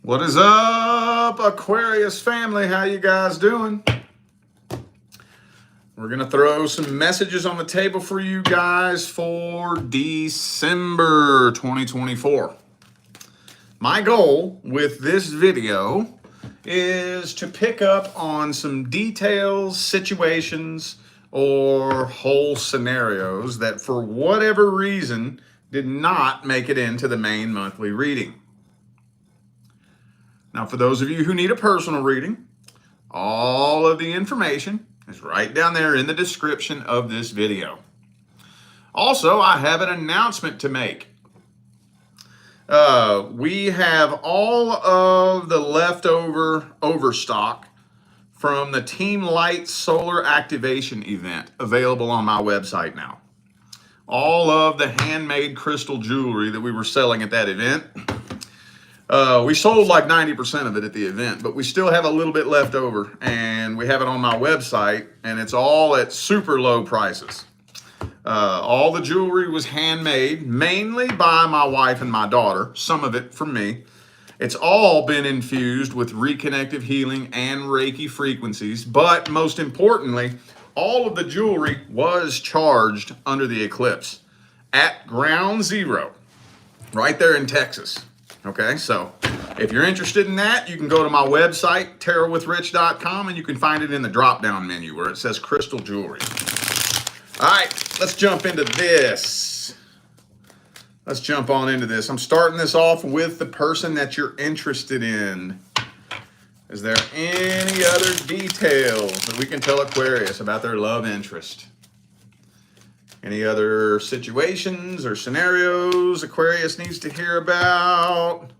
What is up, Aquarius family? How you guys doing? We're going to throw some messages on the table for you guys for December 2024. My goal with this video is to pick up on some details, situations, or whole scenarios that for whatever reason did not make it into the main monthly reading. Now, for those of you who need a personal reading, all of the information is right down there in the description of this video. Also, I have an announcement to make. We have all of the leftover overstock from the Team Light Solar Activation event available on my website now. All of the handmade crystal jewelry that we were selling at that event. We sold like 90% of it at the event, but we still have a little bit left over, and we have it on my website, and it's all at super low prices. All the jewelry was handmade, mainly by my wife and my daughter, some of it from me. It's all been infused with reconnective healing and Reiki frequencies, but most importantly, all of the jewelry was charged under the eclipse at ground zero, right there in Texas. Okay, so if you're interested in that, you can go to my website, tarotwithrich.com, and you can find it in the drop-down menu where it says crystal jewelry. All right, let's jump into this. Let's jump on into this. I'm starting this off with the person that you're interested in. Is there any other details that we can tell Aquarius about their love interest? Any other situations or scenarios Aquarius needs to hear about?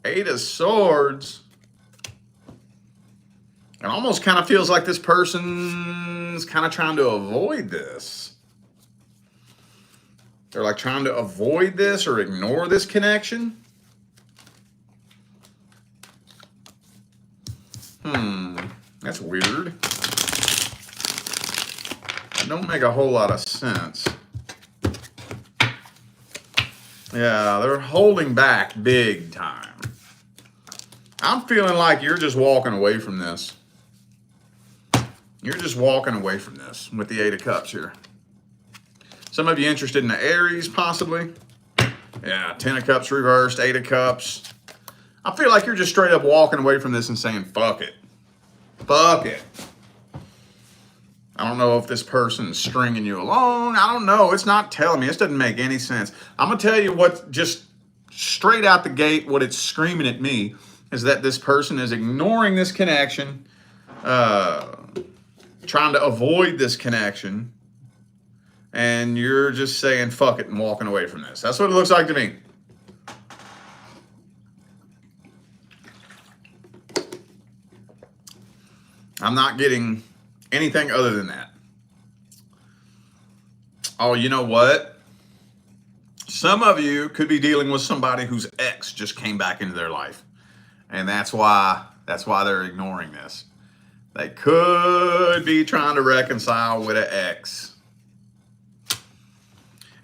Eight of Swords. It almost kind of feels like this person's kind of trying to avoid this. They're like trying to avoid this or ignore this connection. That's weird. Don't make a whole lot of sense. Yeah, they're holding back big time. I'm feeling like you're just walking away from this. You're just walking away from this with the Eight of Cups here. Some of you interested in the Aries, possibly. Yeah, 10 of Cups reversed, 8 of Cups. I feel like you're just straight up walking away from this and saying, fuck it. Fuck it. I don't know if this person's stringing you along. I don't know. It's not telling me. This doesn't make any sense. I'm going to tell you what, just straight out the gate, what it's screaming at me is that this person is ignoring this connection, trying to avoid this connection, and you're just saying fuck it and walking away from this. That's what it looks like to me. I'm not getting anything other than that. Oh, you know what? Some of you could be dealing with somebody whose ex just came back into their life. And that's why they're ignoring this. They could be trying to reconcile with an ex.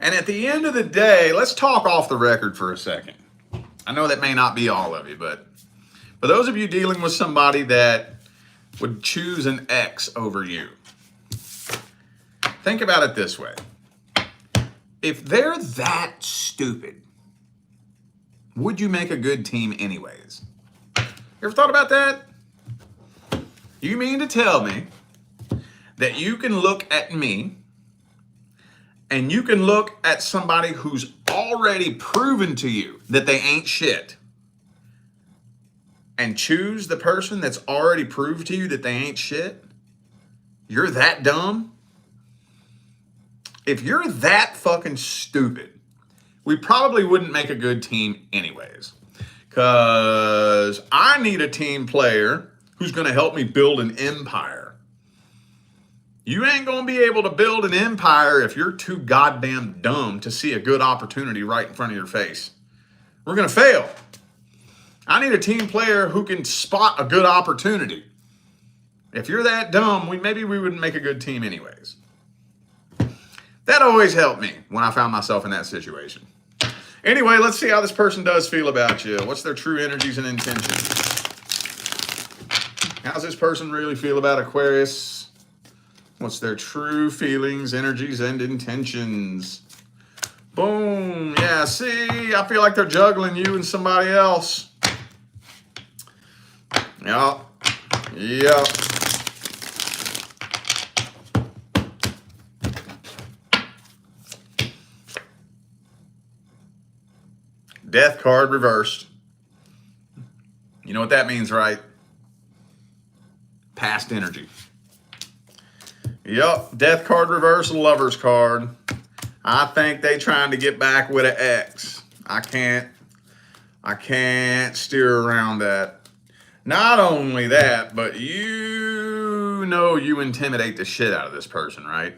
And at the end of the day, let's talk off the record for a second. I know that may not be all of you, but for those of you dealing with somebody that would choose an ex over you, think about it this way. If they're that stupid, would you make a good team anyways? You ever thought about that? You mean to tell me that you can look at me and you can look at somebody who's already proven to you that they ain't shit and choose the person that's already proved to you that they ain't shit? You're that dumb? If you're that fucking stupid, we probably wouldn't make a good team anyways. Because I need a team player who's going to help me build an empire. You ain't going to be able to build an empire if you're too goddamn dumb to see a good opportunity right in front of your face. We're going to fail. I need a team player who can spot a good opportunity. If you're that dumb, maybe we wouldn't make a good team anyways. That always helped me when I found myself in that situation. Anyway, let's see how this person does feel about you. What's their true energies and intentions? How's this person really feel about Aquarius? What's their true feelings, energies, and intentions? Boom. Yeah, see, I feel like they're juggling you and somebody else. Yep. Yep. Death card reversed. You know what that means, right? Past energy. Yep. Death card reversed, Lover's card. I think they trying to get back with an ex. I can't steer around that. Not only that, but you know you intimidate the shit out of this person, right?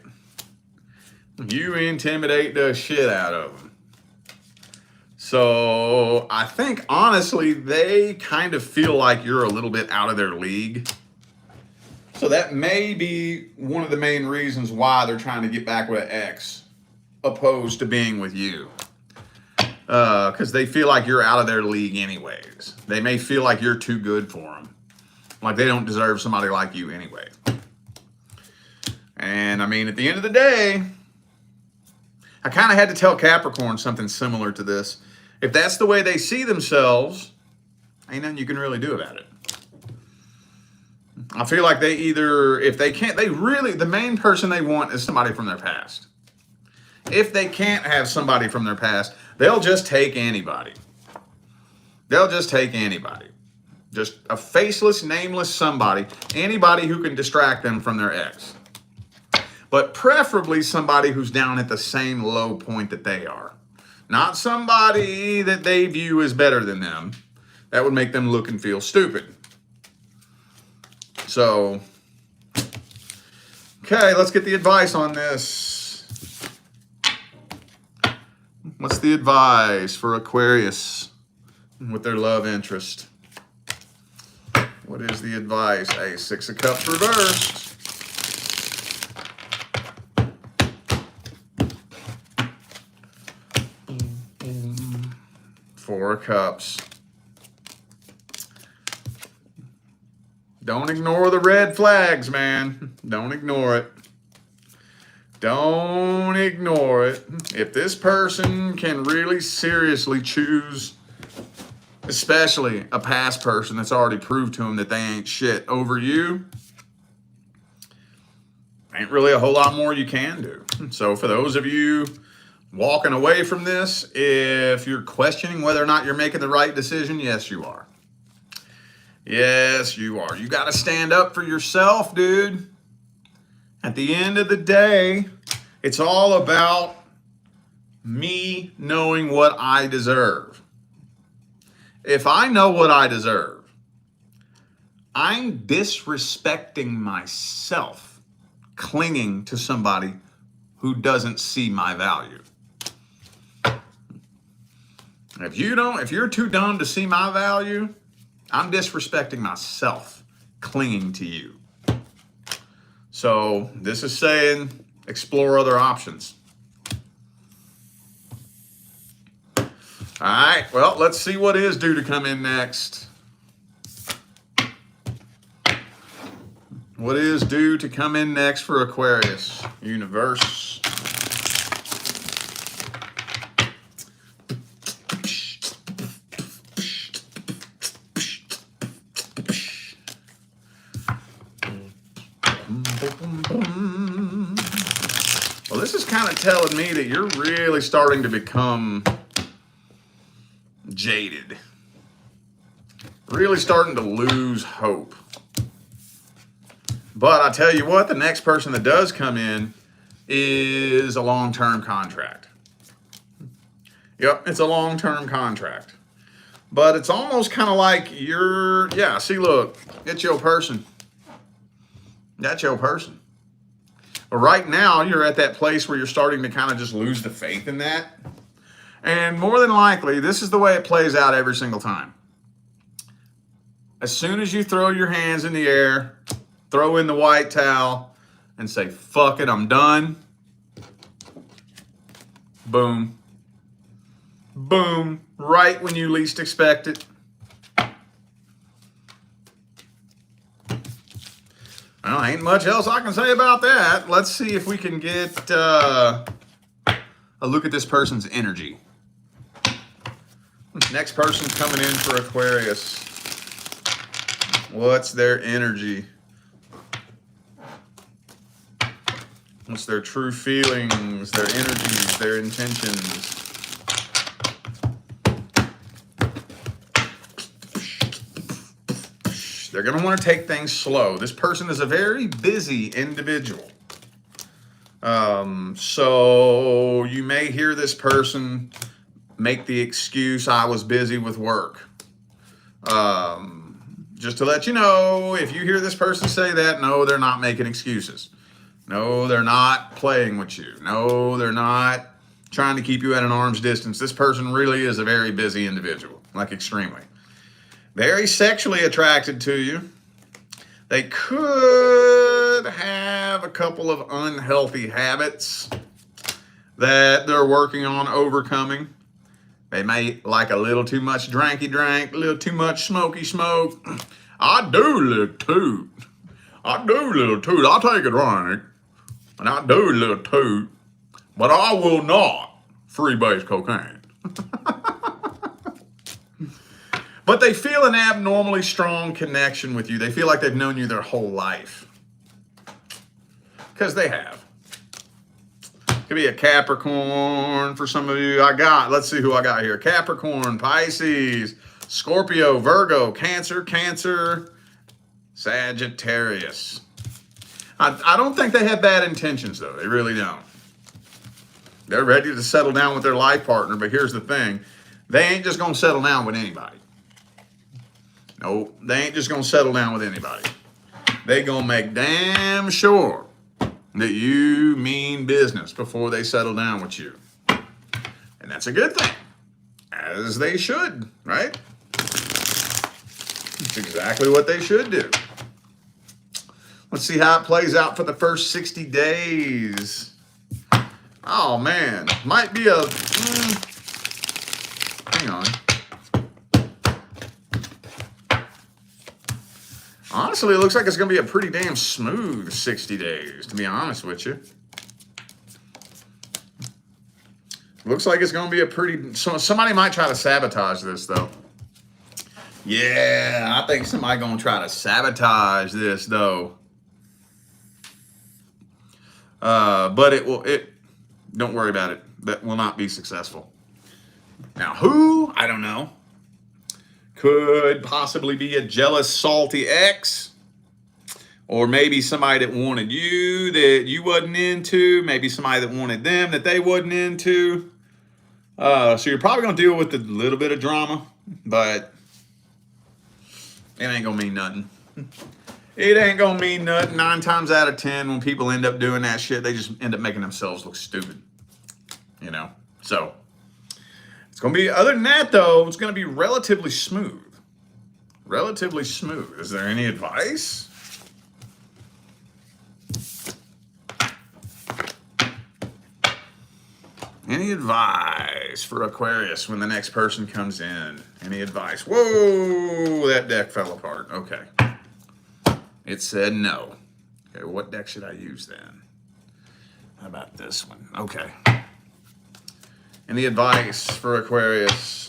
You intimidate the shit out of them. So I think, honestly, they kind of feel like you're a little bit out of their league. So that may be one of the main reasons why they're trying to get back with an ex, opposed to being with you. Because they feel like you're out of their league anyways. They may feel like you're too good for them. Like they don't deserve somebody like you anyway. And I mean, at the end of the day, I kind of had to tell Capricorn something similar to this. If that's the way they see themselves, ain't nothing you can really do about it. I feel like they either, if they can't, the main person they want is somebody from their past. If they can't have somebody from their past, they'll just take anybody. They'll just take anybody. Just a faceless, nameless somebody. Anybody who can distract them from their ex. But preferably somebody who's down at the same low point that they are. Not somebody that they view as better than them. That would make them look and feel stupid. So, okay, let's get the advice on this. What's the advice for Aquarius with their love interest? What is the advice? A Six of Cups reversed. Four of Cups. Don't ignore the red flags, man. Don't ignore it. Don't ignore it. If this person can really seriously choose, especially a past person that's already proved to them that they ain't shit over you, ain't really a whole lot more you can do. So for those of you walking away from this, if you're questioning whether or not you're making the right decision, yes, you are. Yes, you are. You got to stand up for yourself, dude. At the end of the day, it's all about me knowing what I deserve. If I know what I deserve, I'm disrespecting myself clinging to somebody who doesn't see my value. If you're too dumb to see my value, I'm disrespecting myself clinging to you. So this is saying explore other options. All right, well, let's see what is due to come in next. What is due to come in next for Aquarius? Universe. Well, this is kind of telling me that you're really starting to become jaded. Really starting to lose hope. But I tell you what, the next person that does come in is a long-term contract. Yep, it's a long-term contract. But it's almost kind of like see, look, it's your person. That's your person. But right now, you're at that place where you're starting to kind of just lose the faith in that. And more than likely, this is the way it plays out every single time. As soon as you throw your hands in the air, throw in the white towel, and say, fuck it, I'm done. Boom. Boom, right when you least expect it. Well, ain't much else I can say about that. Let's see if we can get a look at this person's energy. Next person's coming in for Aquarius. What's their energy? What's their true feelings, their energies, their intentions? They're going to want to take things slow. This person is a very busy individual. So you may hear this person make the excuse, I was busy with work. Just to let you know, if you hear this person say that, no, they're not making excuses. No, they're not playing with you. No, they're not trying to keep you at an arm's distance. This person really is a very busy individual, like extremely. Very sexually attracted to you. They could have a couple of unhealthy habits that they're working on overcoming. They may like a little too much dranky drink, a little too much smoky smoke. I do a little toot. I'll take a drink, and I do a little toot, but I will not freebase cocaine. But they feel an abnormally strong connection with you. They feel like they've known you their whole life. Because they have. Could be a Capricorn for some of you. Let's see who I got here. Capricorn, Pisces, Scorpio, Virgo, Cancer, Sagittarius. I don't think they have bad intentions, though. They really don't. They're ready to settle down with their life partner, but here's the thing. They ain't just going to settle down with anybody. No, they ain't just going to settle down with anybody. They going to make damn sure that you mean business before they settle down with you. And that's a good thing. As they should, right? It's exactly what they should do. Let's see how it plays out for the first 60 days. Oh, man. Might be a... hang on. Honestly, it looks like it's going to be a pretty damn smooth 60 days, to be honest with you. Looks like it's going to be a pretty... Somebody might try to sabotage this, though. Yeah, I think somebody going to try to sabotage this, though. But don't worry about it. That will not be successful. Now, who? I don't know. Could possibly be a jealous, salty ex. Or maybe somebody that wanted you that you wasn't into. Maybe somebody that wanted them that they wasn't into. So you're probably going to deal with a little bit of drama. But it ain't going to mean nothing. It ain't going to mean nothing. 9 times out of 10, when people end up doing that shit, they just end up making themselves look stupid. You know? So... it's going to be, other than that, though, it's going to be relatively smooth. Relatively smooth. Is there any advice? Any advice for Aquarius when the next person comes in? Any advice? Whoa, that deck fell apart. Okay. It said no. Okay, what deck should I use then? How about this one? Okay. Any advice for Aquarius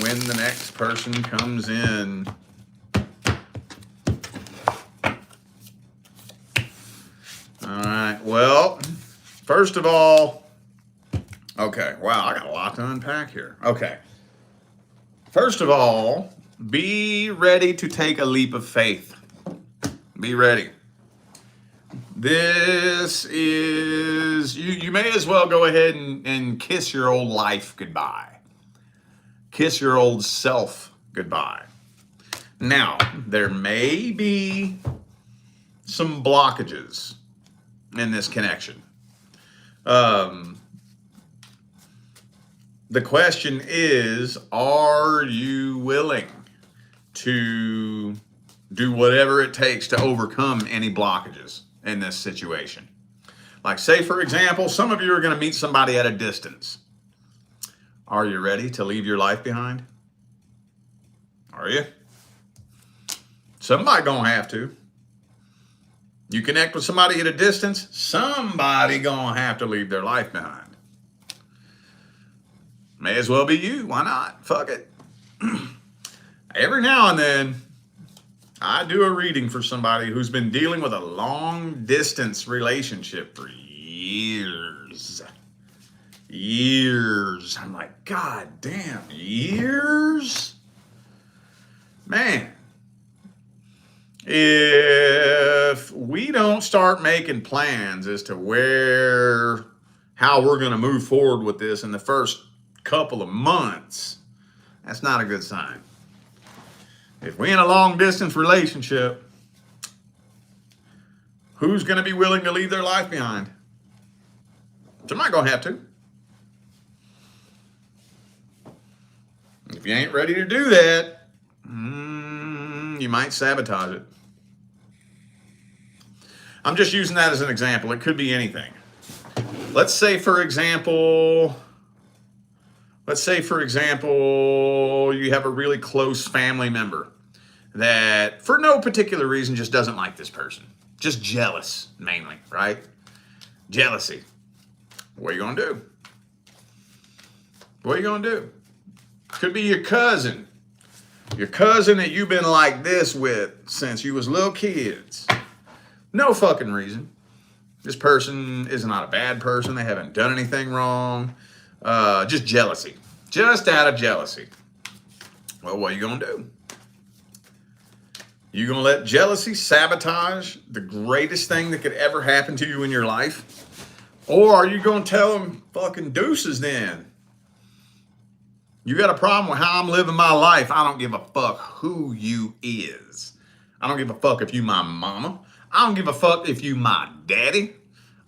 when the next person comes in? All right. Well, first of all, okay. Wow, I got a lot to unpack here. Okay. First of all, be ready to take a leap of faith. Be ready. This is, you may as well go ahead and kiss your old life goodbye. Kiss your old self goodbye. Now, there may be some blockages in this connection. The question is, are you willing to do whatever it takes to overcome any blockages in this situation? Like, say, for example, some of you are going to meet somebody at a distance. Are you ready to leave your life behind? Are you? Somebody gonna have to. You connect with somebody at a distance, somebody gonna have to leave their life behind. May as well be you. Why not? Fuck it. Every now and then, I do a reading for somebody who's been dealing with a long distance relationship for years. Years. I'm like, God damn, years? Man, if we don't start making plans as to how we're going to move forward with this in the first couple of months, that's not a good sign. If we're in a long distance relationship, who's going to be willing to leave their life behind? Somebody's going to have to. If you ain't ready to do that, you might sabotage it. I'm just using that as an example. It could be anything. Let's say, for example, you have a really close family member that, for no particular reason, just doesn't like this person. Just jealous, mainly, right? Jealousy. What are you going to do? What are you going to do? Could be your cousin. Your cousin that you've been like this with since you was little kids. No fucking reason. This person is not a bad person. They haven't done anything wrong. Just jealousy. Just out of jealousy. Well, what are you going to do? You going to let jealousy sabotage the greatest thing that could ever happen to you in your life? Or are you going to tell them fucking deuces then? You got a problem with how I'm living my life. I don't give a fuck who you is. I don't give a fuck if you my mama. I don't give a fuck if you my daddy.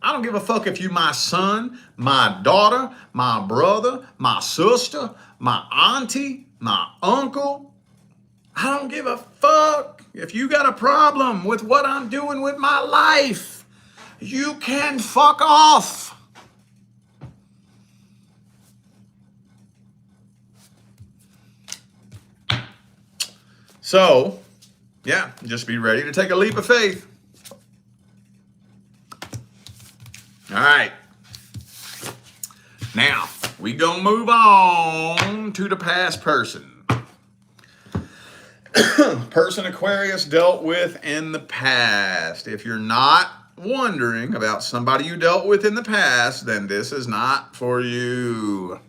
I don't give a fuck if you my son, my daughter, my brother, my sister, my auntie, my uncle. I don't give a fuck if you got a problem with what I'm doing with my life. You can fuck off. So, yeah, just be ready to take a leap of faith. All right. Now, we gonna move on to the past person. Person Aquarius dealt with in the past. If you're not wondering about somebody you dealt with in the past, then this is not for you.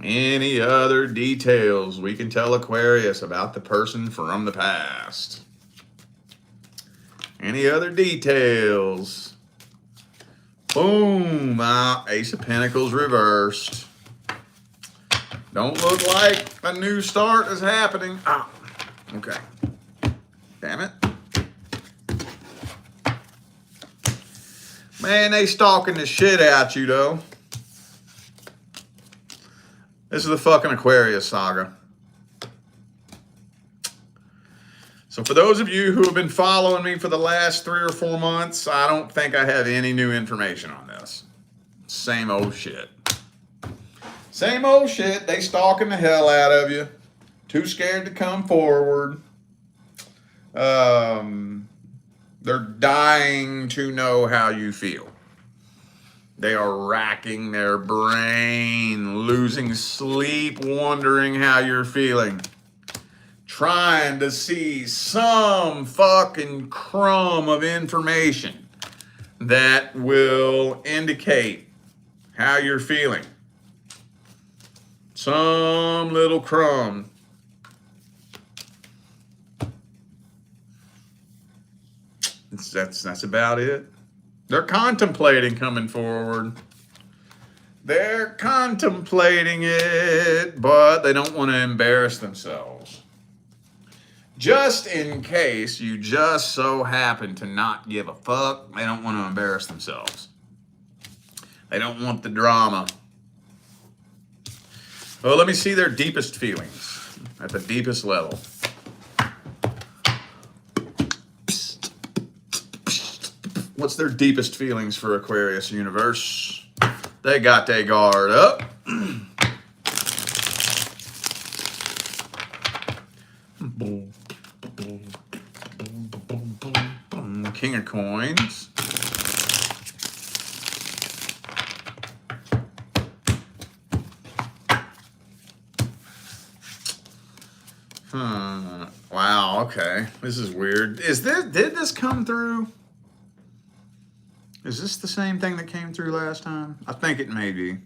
Any other details we can tell Aquarius about the person from the past? Any other details? Boom, Ace of Pentacles reversed. Don't look like a new start is happening. Okay. Damn it. Man, they stalking the shit out you, though. This is the fucking Aquarius saga. So for those of you who have been following me for the last 3 or 4 months, I don't think I have any new information on this. Same old shit. Same old shit. They stalking the hell out of you. Too scared to come forward. They're dying to know how you feel. They are racking their brain, losing sleep, wondering how you're feeling. Trying to see some fucking crumb of information that will indicate how you're feeling. Some little crumb. That's about it. They're contemplating coming forward. They're contemplating it, but they don't want to embarrass themselves. Just in case you just so happen to not give a fuck, they don't want to embarrass themselves. They don't want the drama. Well, let me see their deepest feelings at the deepest level. What's their deepest feelings for Aquarius universe? They got their guard up. King of coins. Wow, okay. This is weird. Did this come through? Is this the same thing that came through last time? I think it may be.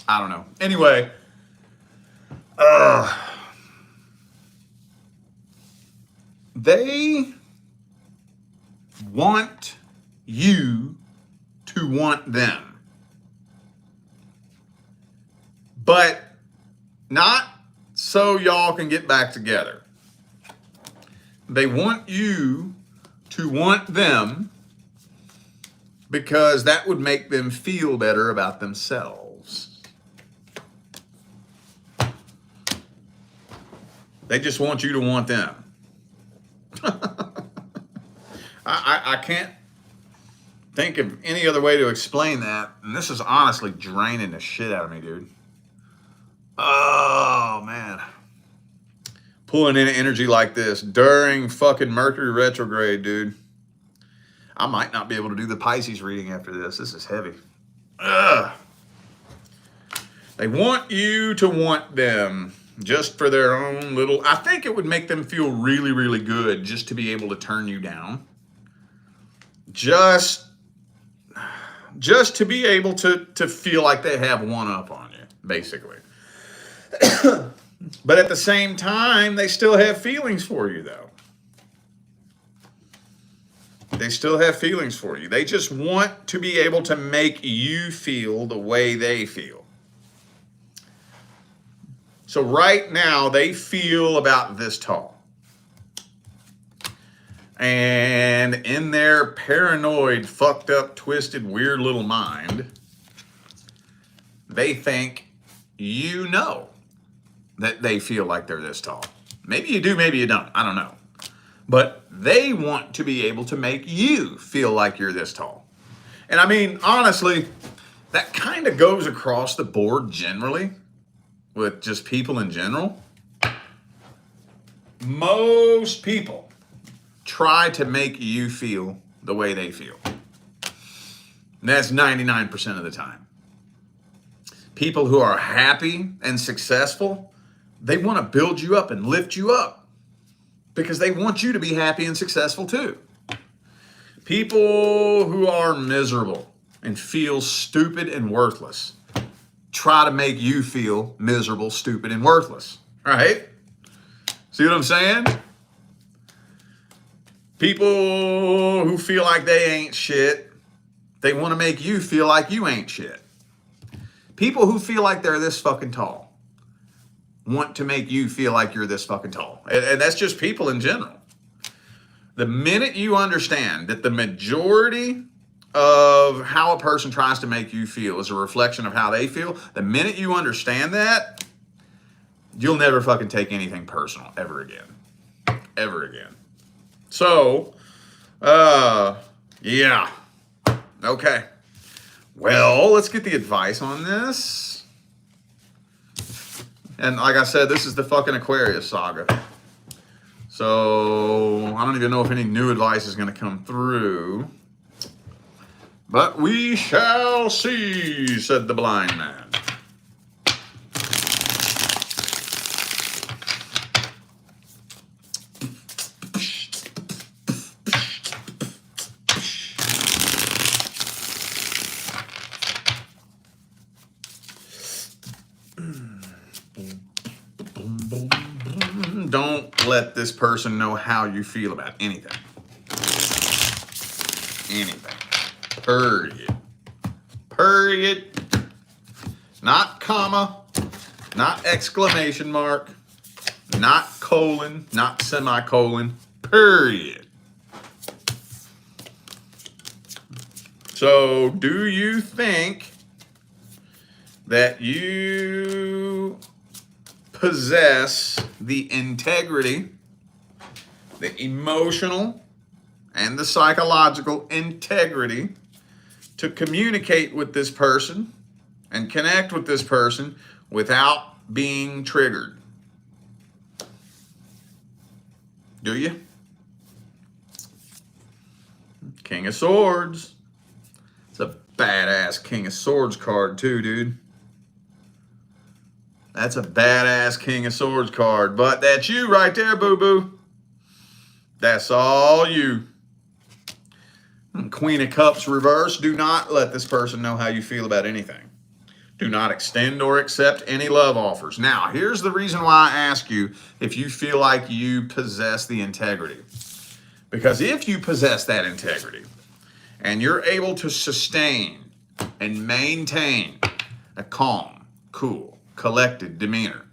I don't know. Anyway, they want you to want them, but not so y'all can get back together. They want you to want them because that would make them feel better about themselves. They just want you to want them. I can't think of any other way to explain that. And this is honestly draining the shit out of me, dude. Oh, man. Pulling in energy like this during fucking Mercury retrograde, dude. I might not be able to do the Pisces reading after this. This is heavy. Ugh. They want you to want them just for their own little... I think it would make them feel really, really good just to be able to turn you down. Just to be able to feel like they have one up on you, basically. But at the same time, they still have feelings for you, though. They still have feelings for you. They just want to be able to make you feel the way they feel. So right now, they feel about this tall. And in their paranoid, fucked up, twisted, weird little mind, they think you know that they feel like they're this tall. Maybe you do, maybe you don't. I don't know. But they want to be able to make you feel like you're this tall. And I mean, honestly, that kind of goes across the board generally with just people in general. Most people try to make you feel the way they feel. And that's 99% of the time. People who are happy and successful, they want to build you up and lift you up because they want you to be happy and successful too. People who are miserable and feel stupid and worthless try to make you feel miserable, stupid, and worthless, right? See what I'm saying? People who feel like they ain't shit, they want to make you feel like you ain't shit. People who feel like they're this fucking tall want to make you feel like you're this fucking tall. And that's just people in general. The minute you understand that the majority of how a person tries to make you feel is a reflection of how they feel, the minute you understand that, you'll never fucking take anything personal ever again. Ever again. So, yeah. Okay. Well, let's get the advice on this. And like I said, this is the fucking Aquarius saga. So I don't even know if any new advice is going to come through. But we shall see, said the blind man. Don't let this person know how you feel about anything. Anything. Period. Period. Not comma. Not exclamation mark. Not colon. Not semicolon. Period. So, do you think that you possess the integrity, the emotional, and the psychological integrity to communicate with this person and connect with this person without being triggered. Do you? King of Swords. It's a badass King of Swords card too, dude. That's a badass King of Swords card. But that's you right there, boo-boo. That's all you. Queen of Cups reverse. Do not let this person know how you feel about anything. Do not extend or accept any love offers. Now, here's the reason why I ask you if you feel like you possess the integrity. Because if you possess that integrity and you're able to sustain and maintain a calm, cool, collected demeanor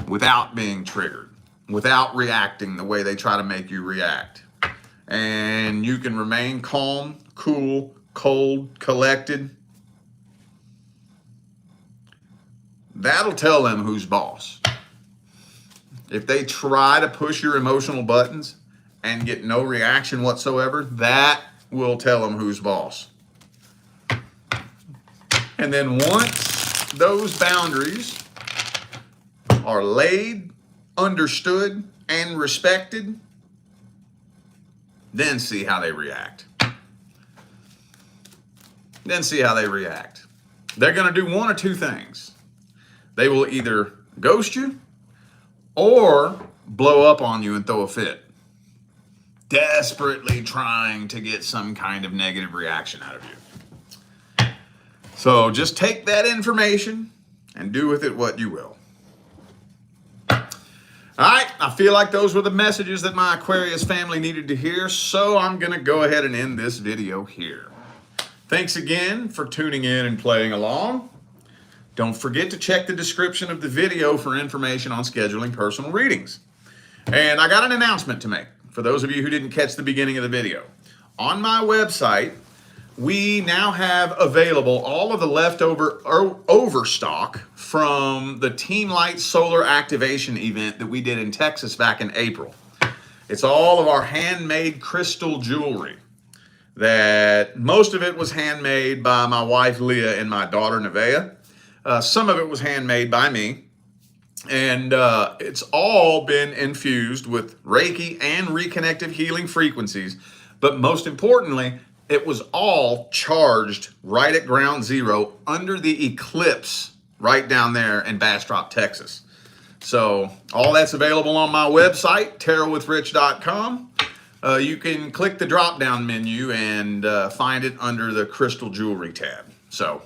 without being triggered, without reacting the way they try to make you react, and you can remain calm, cool, cold, collected, that'll tell them who's boss. If they try to push your emotional buttons and get no reaction whatsoever, that will tell them who's boss. And then once those boundaries are laid, understood, and respected, then see how they react. Then see how they react. They're going to do one or two things. They will either ghost you or blow up on you and throw a fit, desperately trying to get some kind of negative reaction out of you. So just take that information and do with it what you will. All right, I feel like those were the messages that my Aquarius family needed to hear, so I'm going to go ahead and end this video here. Thanks again for tuning in and playing along. Don't forget to check the description of the video for information on scheduling personal readings. And I got an announcement to make for those of you who didn't catch the beginning of the video. On my website, we now have available all of the leftover overstock from the Team Light Solar Activation event that we did in Texas back in April. It's all of our handmade crystal jewelry. That most of it was handmade by my wife Leah and my daughter Nevaeh. Some of it was handmade by me. And it's all been infused with Reiki and reconnective healing frequencies. But most importantly, it was all charged right at ground zero under the eclipse right down there in Bastrop, Texas. So all that's available on my website, tarotwithrich.com. You can click the drop-down menu and find it under the crystal jewelry tab. So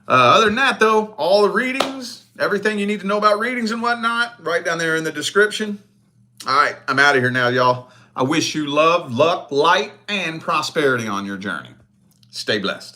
other than that, though, all the readings, everything you need to know about readings and whatnot, right down there in the description. All right, I'm out of here now, y'all. I wish you love, luck, light, and prosperity on your journey. Stay blessed.